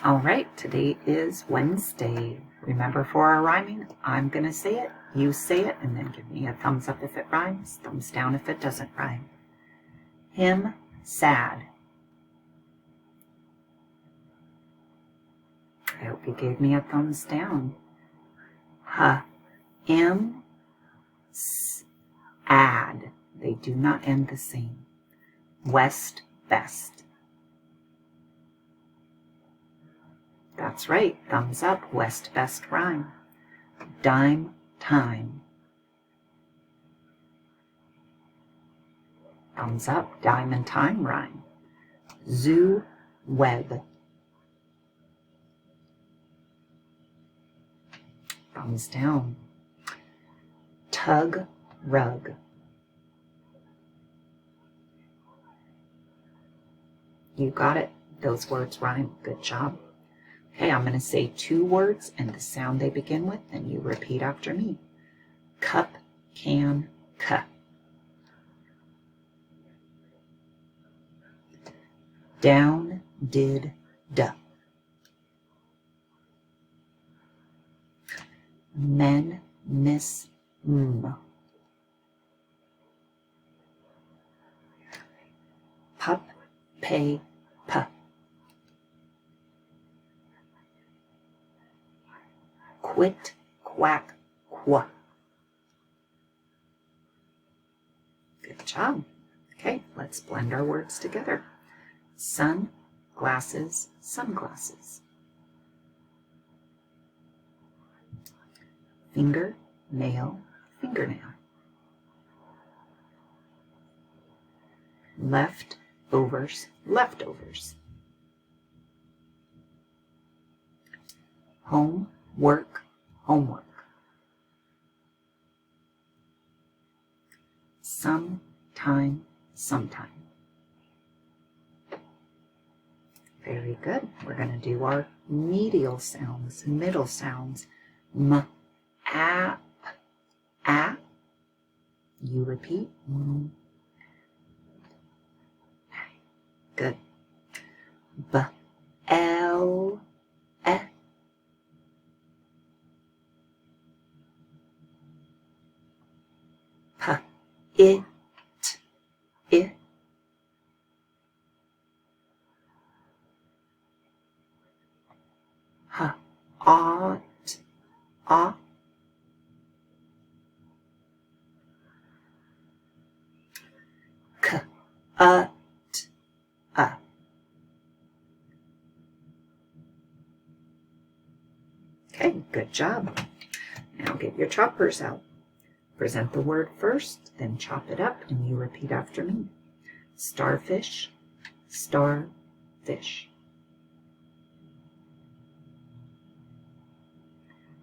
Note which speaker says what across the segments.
Speaker 1: All right, today is Wednesday. Remember, for our rhyming, I'm going to say it, you say it, and then give me a thumbs up if it rhymes, thumbs down if it doesn't rhyme. Him, sad. I hope you gave me a thumbs down. Him, add. They do not end the same. West, best. That's right, thumbs up, west, best rhyme. Dime, time. Thumbs up, dime and time rhyme. Zoo, web. Thumbs down. Tug, rug. You got it. Those words rhyme. Good job. Okay, I'm going to say two words and the sound they begin with, and you repeat after me. Cup, can, cup. Down, did, duh. Men, miss, Pup, pay, pup. Quit, quack, qua. Good job. Okay, let's blend our words together. Sun, glasses, sunglasses. Finger, nail, fingernail. Left, overs, leftovers. Home, work, homework. Some, time, sometime. Very good. We're going to do our medial sounds, middle sounds. M, ap, a. You repeat. Good. B, l, e. P, it, I. H, ought, a. K, a. Okay, good job. Now get your choppers out. Present the word first, then chop it up, and you repeat after me. Starfish, starfish.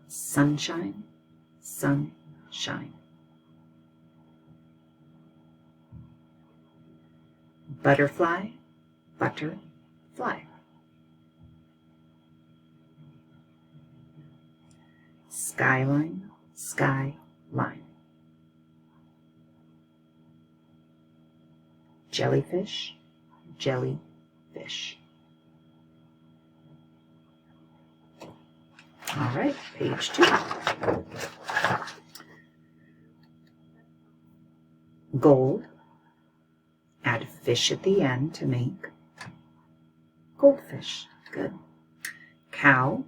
Speaker 1: Sunshine, sunshine. Butterfly, butterfly. Skyline, skyline. Jellyfish, jellyfish. All right, page 2. Gold. Add fish at the end to make goldfish. Good. Cow.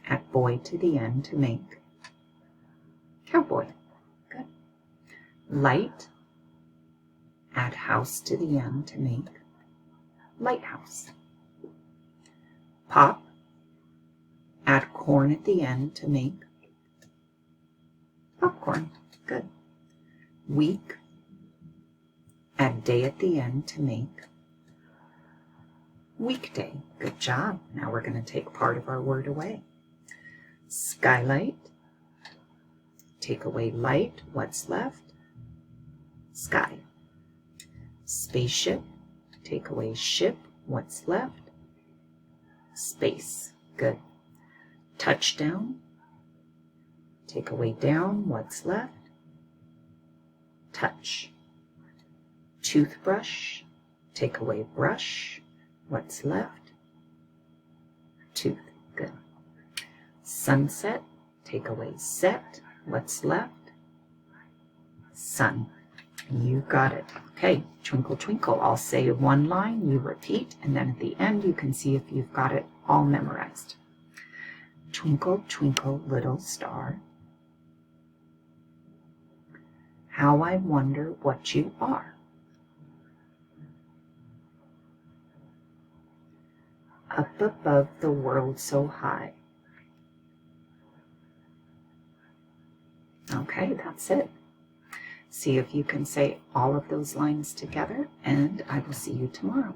Speaker 1: Add boy to the end to make cowboy. Good. Light. Add house to the end to make lighthouse. Pop. Add corn at the end to make popcorn. Good. Week. Add day at the end to make weekday. Good job. Now we're going to take part of our word away. Skylight. Take away light. What's left? Sky. Spaceship. Take away ship. What's left? Space. Good. Touchdown. Take away down. What's left? Touch. Toothbrush. Take away brush. What's left? Good. Sunset, take away set. What's left? Sun. You got it. Okay, twinkle, twinkle. I'll say one line, you repeat, and then at the end you can see if you've got it all memorized. Twinkle, twinkle, little star, how I wonder what you are. Up above the world so high. Okay, that's it. See if you can say all of those lines together, and I will see you tomorrow.